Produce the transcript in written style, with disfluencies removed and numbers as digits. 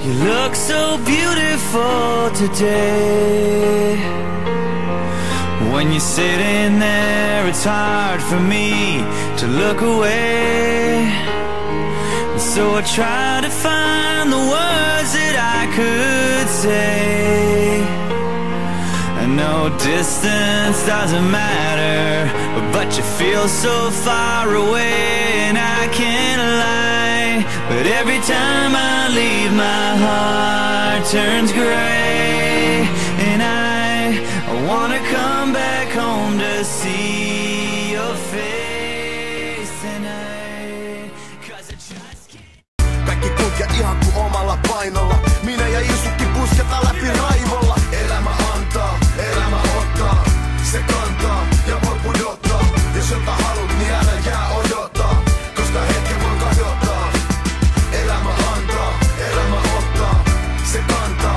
You look so beautiful today. When you're sitting there, it's hard for me to look away. And so I try to find the words that I could say. I know distance doesn't matter, but you feel so far away, and I can't lie. But every time I leave, my heart turns gray, and I wanna come back home to see your face tonight, 'cause I just can't. Kaikki kulkee ihan kuin omalla painolla. Minä ja Isukki pusketaan läpi raivolla. Elämä antaa, elämä ottaa. Se kantaa ja voi pudottaa. Jos jota haluat, niin älä jää odottaa, koska hetken voi kadottaa. Elämä antaa, elämä ottaa. Se kantaa